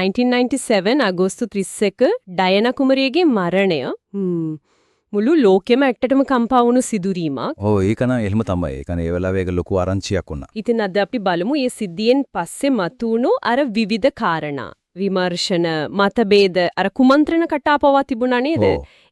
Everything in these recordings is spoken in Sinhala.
1997 අගෝස්තු 31 ඩයනා කුමරියගේ මරණය මුළු ලෝකෙම ඇත්තටම කම්පා වුණු සිදුවීමක්. ඔව් ඒක නම් එහෙම තමයි. ඒ කියන්නේ ඒ වෙලාවේ ඒක ලොකු ආරංචියක් වුණා. ඉතින් අද අපි බලමු මේ සිද්ධියෙන් පස්සේ මතුවුණු අර විවිධ කාරණා. විමර්ශන, මතභේද, අර කුමන්ත්‍රණ කටාපවා තිබුණා නේද?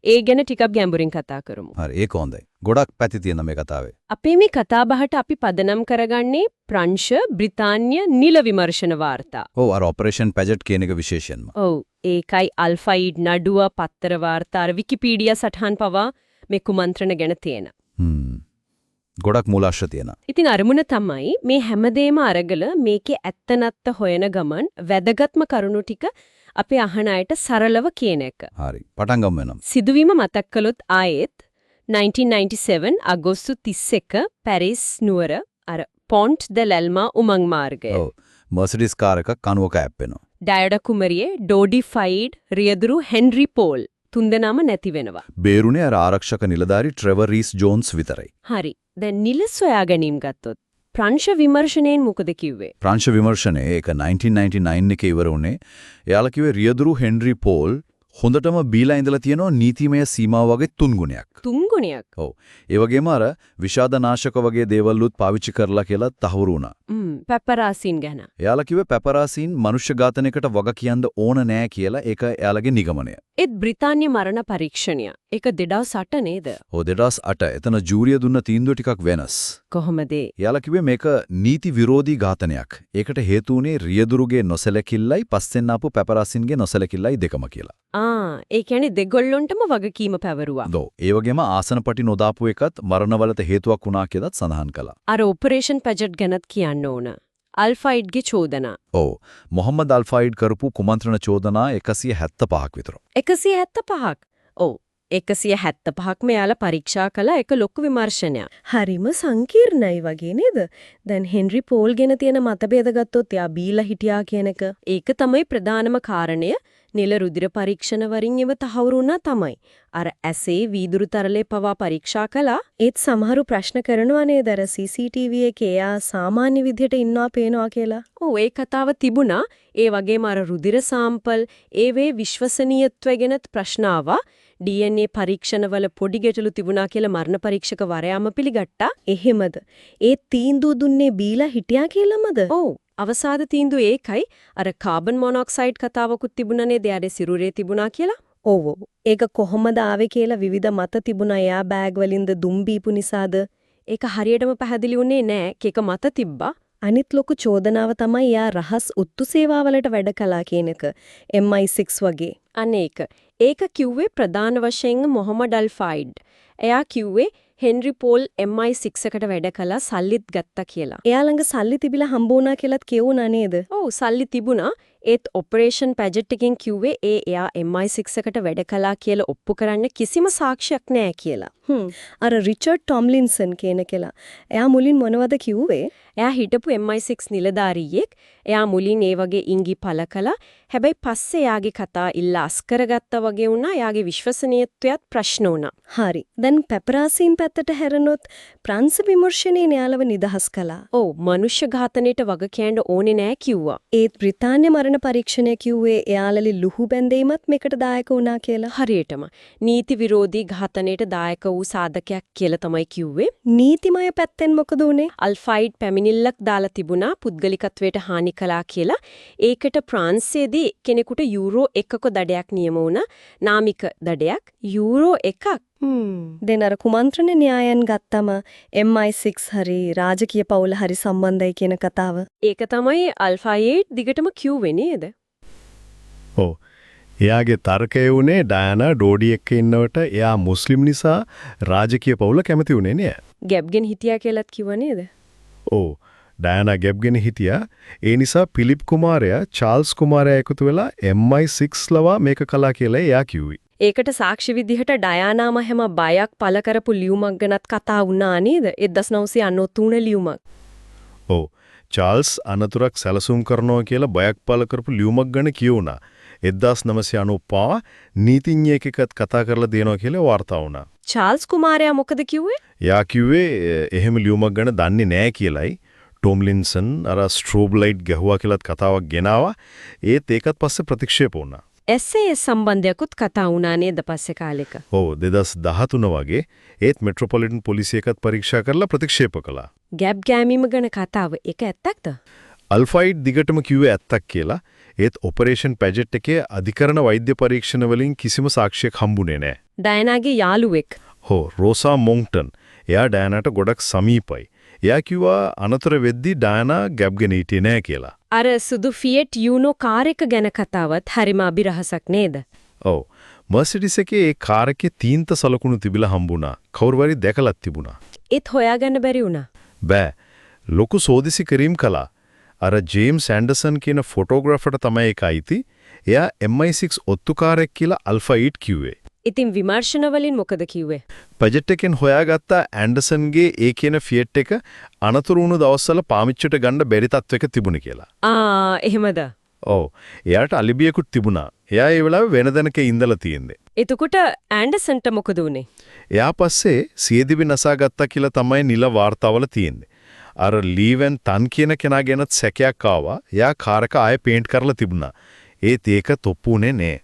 ඒ ගැන ටිකක් ගැඹුරින් කතා කරමු. හරි ඒක හොඳයි. ගොඩක් පැති තියෙන මේ කතාවේ. අපේ මේ කතා බහට අපි පදනම් කරගන්නේ ප්‍රංශ, බ්‍රිතාන්‍ය නිල විමර්ශන වාර්තා. ඔව් අර ඔපරේෂන් පැජට් කියන එක විශේෂයෙන්ම. ඔව් ඒකයි අල්ෆයිඩ් නඩුව, පත්තර වාර්තා, විකිපීඩියා සටහන් පවා මේ කුමන්ත්‍රණ ගැන තියෙන. ගොඩක් මූලාශ්‍ර තියෙනවා. ඉතින් අරමුණ තමයි මේ හැමදේම අරගල මේකේ ඇත්ත නැත්ත හොයන ගමන් වැදගත්ම කරුණු ටික අපේ අහන අයට සරලව කියන එක. හරි. පටන් ගමු එනම්. සිදුවීම මතක් කළොත් ආයෙත් 1997 අගෝස්තු 31 පැරිස් නුවර අර පොන්ට් ද ලැල්මා උමං මාර්ගය. ඔව්. මර්සිඩීස් කාර් එකක් කනුවක ඇප්පෙනවා. ඩයඩා කුමරියේ ඩෝඩිෆයිඩ් රියදුරු හෙන්රි පෝල් තුන්දෙනාම නැති වෙනවා. බේරුනේ අර ආරක්ෂක නිලධාරි ට්‍රෙවර් රීස් ජෝන්ස් විතරයි. හරි. දැන් නිල සොයා ගැනීම ගත්තොත් ප්‍රංශ විමර්ශනයෙන් මොකද කිව්වේ? ප්‍රංශ විමර්ශනයේ ඒක 1999 එකේ ඉවර වුණේ. එයාලා කිව්වේ රියදුරු හෙන්රි පෝල් හොඳටම බීලා ඉඳලා තියෙනවා නීතිමය සීමාව වගේ 3 ගුණයක්. 3 ගුණයක්. ඔව්. ඒ වගේම අර විෂාදනාශක වගේ දේවල්ුත් පාවිච්චි කරලා කියලා තහවුරු වුණා. පැපරාසීන් ගැන. එයාලා කිව්වේ පැපරාසීන් මනුෂ්‍ය ඝාතනයකට වග කියන්න ඕන නෑ කියලා ඒක එයාලගේ නිගමනය. ඒත් බ්‍රිතාන්‍ය මරණ පරීක්ෂණය. ඒක 2008 නේද? ඔව් 2008. එතන ජූරිය දුන්න තීන්දුව ටිකක් වෙනස්. කොහොමද? එයාලා කිව්වේ මේක නීති විරෝධී ඝාතනයක්. ඒකට හේතු උනේ රියදුරුගේ නොසැලකිල්ලයි පස්සෙන් ආපු පැපරාසින්ගේ නොසැලකිල්ලයි දෙකම කියලා. ඒ කියන්නේ දෙගොල්ලොන්ටම වගකීම පැවරුවා. ඔව්. ඒ වගේම ආසනපටි නොදාපු එකත් මරණවලට හේතුවක් වුණා කියලාත් සඳහන් කළා. අර ඔපරේෂන් පැජට් ගැනත් කියන්න ඕන. අල්ෆයිඩ්ගේ චෝදනා. ඔව්. මොහම්මද් අල්ෆයිඩ් කරපු කුමන්ත්‍රණ චෝදනා 175ක් විතර. 175ක්. ඔව්. 175ක් මෙයාලා පරීක්ෂා කළා. ඒක ලොකු විමර්ශනයක්. හරිම සංකීර්ණයි වගේ නේද? දැන් හෙන්රි පෝල් ගැන තියෙන මතභේද ගත්තොත් එයා බීලා හිටියා කියන එක. ඒක තමයි ප්‍රධානම කාරණය. නිල රුධිර පරීක්ෂණ වරින් ඒව තහවුරු වුණා තමයි. අර ඇසේ වීදුරු තරලේ පවා පරීක්ෂා කළා. ඒත් සමහරු ප්‍රශ්න කරනවා නේද අර CCTV එකේ එයා සාමාන්‍ය විදිහට ඉන්නවා පේනවා කියලා. ඔව් ඒ කතාව තිබුණා. ඒ වගේම අර රුධිර සාම්පල් ඒවේ විශ්වසනීයත්වය ගැනත් ප්‍රශ්න ආවා. DNA පරීක්ෂණවල පොඩි ගැටලු තිබුණා කියලා මරණ පරීක්ෂකවරයාම පිළිගත්තා. එහෙමද? ඒ තීන්දුව දුන්නේ බීලා හිටියා කියලාමද? ඔව්. අවසාද තීන්දුව ඒකයි. අර කාබන් මොනොක්සයිඩ් කතාවකුත් තිබුණා නේද? එයාගේ සිරුරේ තිබුණා කියලා. ඔව්. ඒක කොහොමද ආවේ කියලා විවිධ මත තිබුණා. එයා බෑග් වලින්ද දුම් බීපු නිසාද? ඒක හරියටම පැහැදිලි වුණේ නෑ. කේක මත තිබ්බා. අනිත් ලොකු චෝදනාව තමයි එයා රහස් ඔත්තු සේවාවලට වැඩ කළා කියන එක. MI6 වගේ. අනේක. ඒක කිව්වේ ප්‍රධාන වශයෙන් මොහමඩ් අල්ෆයිඩ්. එයා කිව්වේ හෙන්රි පෝල් MI6 එකට වැඩ කළා සල්ලිත් ගත්තා කියලා. එයා ළඟ සල්ලි තිබිලා හම්බ වුණා කියලාත් කියවුණා නේද? ඔව් සල්ලි තිබුණා. ඒත් ඔපරේෂන් පැජට් එකෙන් කිව්වේ එයා MI6 එකට වැඩ කළා කියලා ඔප්පු කරන්න කිසිම සාක්ෂියක් නැහැ කියලා. අර රිචඩ් ටොම්ලින්සන් කියන කෙනා. එයා මුලින් මොනවද කිව්වේ? එයා හිටපු MI6 නිලධාරියෙක්. එයා මුලින් ඒ වගේ ඉංගි පළ කළා. හැබැයි පස්සේ එයාගේ කතා ඉල්ලා අස්කරගත්තා වගේ වුණා. එයාගේ විශ්වසනීයත්වයට ප්‍රශ්න වුණා. හරි. දැන් පැපරාසීන් පැත්තට හැරෙනොත් ප්‍රංශ විමර්ශනයේ න්යායව නිදහස් කළා. ඔව් මනුෂ්‍ය ඝාතනයට වග කියන්න ඕනේ නෑ කිව්වා. ඒත් බ්‍රිතාන්‍ය මරණ පරීක්ෂණය කිව්වේ එයාලලි ලුහු බැඳීමත් මේකට දායක වුණා කියලා. හරියටම. නීති විරෝධී ඝාතනයට දායක වූ සාධකයක් කියලා තමයි කිව්වේ. නීතිමය පැත්තෙන් මොකද උනේ? අල්ෆයිඩ් පැමිණිල්ලක් දාලා තිබුණා පුද්ගලිකත්වයට හානි කළා කියලා. ඒකට ප්‍රංශයේදී කෙනෙකුට යූරෝ 1ක දඩයක් නියම වුණා. නාමික දඩයක්. යූරෝ 1ක්. දැන් අර කුමන්ත්‍රණ න්‍යායන් ගත්තම MI6 හරි රාජකීය පවුල හරි සම්බන්ධයි කියන කතාව. ඒක තමයි අල්ෆයිඩ් දිගටම කිව්වේ නේද? ඔව්. එයාගේ තර්කය උනේ ඩයනා ඩෝඩි එක්ක ඉන්නවට එයා මුස්ලිම් නිසා රාජකීය පවුල කැමති උනේ නෑ. ගැබ්ගෙන් හිටියා කියලාත් කිව්වා නේද? ඔව්. ඩයනා ගැබ්ගෙන හිටියා. ඒ නිසා පිලිප් කුමාරයා චාල්ස් කුමාරයා එකතු වෙලා MI6 ලවා මේක කළා කියලා එයා කිව්වේ. ඒකට සාක්ෂි විදිහට ඩයානාම හැම බයක් පළ කරපු ලියුමක් ගැනත් කතා වුණා නේද? 1993 ලියුමක්. ඔව්. චාල්ස් අනතුරක් සැලසුම් කරනවා කියලා බයක් පළ කරපු ලියුමක් ගැන කියුණා. 1995 නීතිඥයෙක්වත් කතා කරලා දෙනවා කියලා වාර්තා වුණා. චාල්ස් කුමාරයා මොකද කිව්වේ? එයා කිව්වේ එහෙම ලියුමක් ගැන දන්නේ නැහැ කියලයි. ටොම්ලින්සන් අර ස්ට්‍රෝබ් ලයිට් ගැහුවා කියලාත් කතාවක් ගෙනාවා. ඒත් ඒකත් පස්සේ ප්‍රතික්ෂේප වුණා. SAS සම්බන්ධයක්ත් කතා වුණා නේද පස්සේ කාලෙක. ඔව් 2013 වගේ ඒත් මෙට්‍රොපොලිටන් පොලිසිය එකත් පරීක්ෂා කරලා ප්‍රතික්ෂේප කළා. ගැප් ගෑමීම ගැන කතාව ඒක ඇත්තක්ද? අල්ෆයිඩ් දිගටම කිව්වේ ඇත්තක් කියලා. ඒත් ඔපරේෂන් පැජට් එකේ අධිකරණ වෛද්‍ය පරීක්ෂණ වලින් කිසිම සාක්ෂියක් හම්බුනේ නැහැ. ඩයනාගේ යාළුවෙක්. රෝසා මොන්ක්ටන්. එයා ඩයනාට ගොඩක් සමීපයි. එයා කිව්වා අනතුර වෙද්දී ඩයනා ගැප් ගෙන හිටියේ නැහැ කියලා. අර සුදු ෆියට් යූනෝ කාර් එක ගැන කතාවත් හරිම අභිරහසක් නේද? ඔව්. මර්සිඩිස් එකේ ඒ කාර් එකේ තීන්ත සලකුණු තිබිලා හම්බුණා. කවුරුවරි දැකලත් තිබුණා. ඒත් හොයාගන්න බැරි වුණා. බෑ. ලොකු සෝදිසි කිරීම කළා. අර ජේම්ස් ඇන්ඩර්සන් කියන ෆොටෝග්‍රැෆර්ට තමයි ඒක අයිති. එයා MI6 ඔත්තුකාරයෙක් කියලා අල්ෆයිඩ් කිව්වේ. ඉතින් විමර්ශන වලින් මොකද කිව්වේ? බජට් එකෙන් හොයාගත්ත ඇන්ඩර්සන්ගේ ඒ කියන ෆියට් එක අනතුරු වුණු දවස්වල පාමිච්චට ගන්න බැරි තත්වයක තිබුණේ කියලා. එහෙමද? ඔව්. එයාට අලිබියකුත් තිබුණා. එයා ඒ වෙලාවේ වෙන දැනක ඉඳලා තියෙන්නේ. එතකොට ඇන්ඩර්සන්ට මොකද උනේ? එයා පස්සේ සියදිවි නසා ගත්තා කියලා තමයි නිල වාර්තාවල තියෙන්නේ. අර ලීවෙන් තන් කියන කෙනා ගැනත් සැකයක් ආවා. එයා කාර් එක ආයෙ පේන්ට් කරලා තිබුණා. ඒත් ඒක තොප්පුනේ නෑ.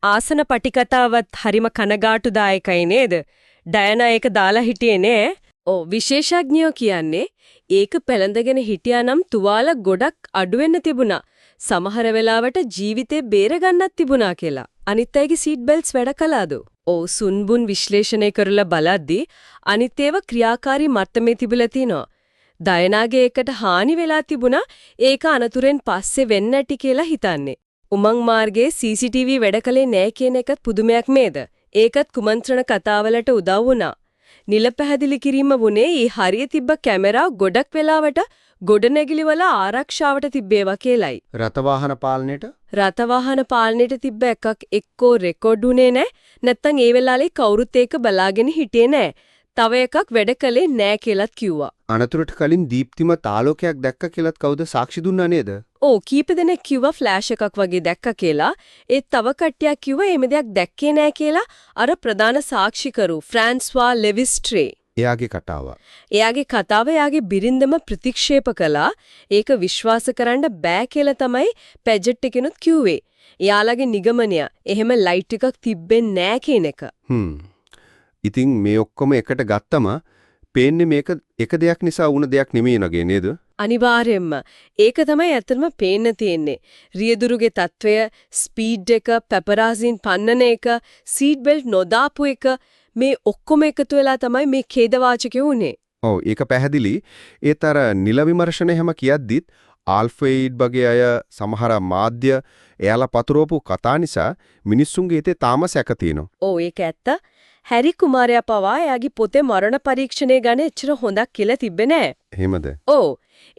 ආසන පටිකතාවත් හරිම කනගාටුදායකයි නේද? ඩයනා ඒක දාලා හිටියේ නෑ. විශේෂඥයෝ කියන්නේ ඒක පැලඳගෙන හිටියානම් තුවාල ගොඩක් අඩු වෙන්න තිබුණා. සමහර වෙලාවට ජීවිතේ බේර ගන්නත් තිබුණා කියලා. අනිත් අයගේ සීට් බෙල්ට්ස් වැඩ කළාද? සුන්බුන් විශ්ලේෂණය කරලා බලද්දී අනිත් ඒවා ක්‍රියාකාරී මට්ටමේ තිබිලා තිනවා. ඩයනාගේ එකට හානි වෙලා තිබුණා. ඒක අනතුරෙන් පස්සේ වෙන්න ඇති කියලා හිතන්නේ. උමං මාර්ගයේ CCTV වැඩ කළේ නැහැ කියන එකත් පුදුමයක් නේද? ඒකත් කුමන්ත්‍රණ කතාවලට උදව් වුණා. නිල පැහැදිලි කිරීම වුණේ ඊ හරිය තිබ්බ කැමරා ගොඩක් වෙලාවට ගොඩනැගිලි වල ආරක්ෂාවට තිබ්බේවා කියලයි. රථවාහන පාලනයට තිබ්බ එකක් එක්කෝ රෙකෝඩ් උනේ නැහැ. නැත්තම් ඒ වෙලාවේ කවුරුත් ඒක බලාගෙන හිටියේ නැහැ. තව එකක් වැඩ කළේ නැහැ කියලාත් කිව්වා. අනතුරට කලින් දීප්තිමත් ආලෝකයක් දැක්ක කියලාත් කවුද සාක්ෂි දුන්නා නේද? කීප දෙනෙක් කිව්වා ෆ්ලෑෂ් එකක් වගේ දැක්ක කියලා. ඒත් තව කට්ටියක් කිව්වා එහෙම දෙයක් දැක්කේ නැහැ කියලා. අර ප්‍රධාන සාක්ෂිකරු ෆ්‍රැන්ස්වා ලෙවිස්ට්‍රේ. එයාගේ කතාව එයාගේ බිරින්දම ප්‍රතික්ෂේප කළා. ඒක විශ්වාස කරන්න බෑ කියලා තමයි පැජට් එකෙනුත් කිව්වේ. එයාලගේ නිගමනය එහෙම ලයිට් එකක් තිබ්බෙන්නේ නැහැ කියන එක. ඉතින් මේ ඔක්කොම එකට ගත්තම පේන්නේ මේක එක දෙයක් නිසා වුණ දෙයක් නෙමෙයි නගේ නේද? අනිවාර්යයෙන්ම. ඒක තමයි ඇත්තටම පේන්න තියෙන්නේ. රියදුරුගේ తত্ত্বය, ස්පීඩ් එක, පැපරාසින් පන්නන එක, සීට් බෙල්ට් නොදාපු එක මේ ඔක්කොම එකතු වෙලා තමයි මේ ඛේදවාචකය උනේ. ඔව් ඒක පැහැදිලි. ඒත් අර නිල විමර්ශන හැම කියද්දිත් ආල්ෆයිඩ් වගේ අය සමහර මාධ්‍ය එයාලා පතුරවපු කතා නිසා මිනිස්සුන්ගේ හිතේ තාම සැක තියෙනවා. ඒක ඇත්ත. හැරි කුමාරයා පවා එයාගේ පොතේ මරණ පරීක්ෂණය ගැන එච්චර හොඳක් කියලා තිබ්බේ නෑ. එහෙමද?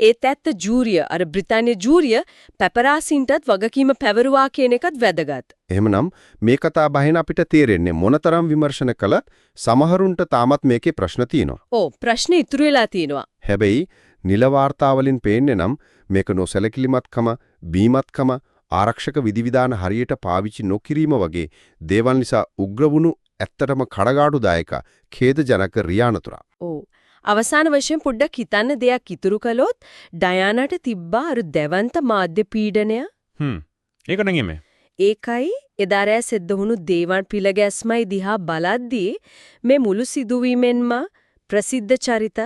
ඒත් ඇත්ත ජූරිය අර බ්‍රිතාන්‍ය ජූරිය පැපරාසින්ටත් වගකීම පැවරුවා කියන එකත් වැදගත්. එහෙමනම් මේ කතා බහින අපිට තේරෙන්නේ මොනතරම් විමර්ශන කළත් සමහරුන්ට තාමත් මේකේ ප්‍රශ්න තියෙනවා. ප්‍රශ්න ඉතුරු වෙලා තියෙනවා. හැබැයි නිල වාර්තාවලින් පේන්නේ නම් මේක නොසැලකිලිමත්කම, බීමත්කම, ආරක්ෂක විධිවිධාන හරියට පාවිච්චි නොකිරීම වගේ දේවල් නිසා උග්‍ර වුණු ඇත්තටම කඩගාටුදායක ඛේදජනක රියානතුරා. අවසාන වශයෙන් පොඩ්ඩක් හිතන්න දෙයක් ඉතුරු කළොත් ඩයානාට තිබ්බා අර දෙවන්ත මාධ්‍ය පීඩනය. ඒක නෙමෙයි. ඒකයි එදා රෑ සිද්ධ වුණු දේවන් පිළගැස්මයි දිහා බලද්දී මේ මුළු සිදුවීමෙන්ම ප්‍රසිද්ධ චරිත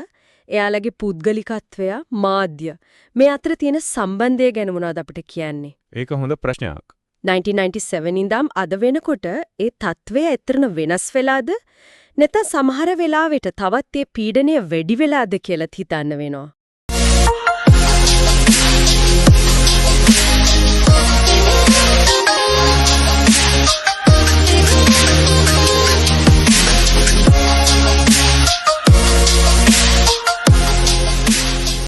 එයාලගේ පුද්ගලිකත්වය මාධ්‍ය මේ අතර තියෙන සම්බන්ධය ගැන මොනවද අපිට කියන්නේ? ඒක හොඳ ප්‍රශ්නයක්. 1997 ඉඳන් අද වෙනකොට ඒ තත්වය ඇත්තටම වෙනස් වෙලාද? නැත්නම් සමහර වෙලාවට තවත් ඒ පීඩනය වැඩි වෙලාද කියලා හිතන්න වෙනවා.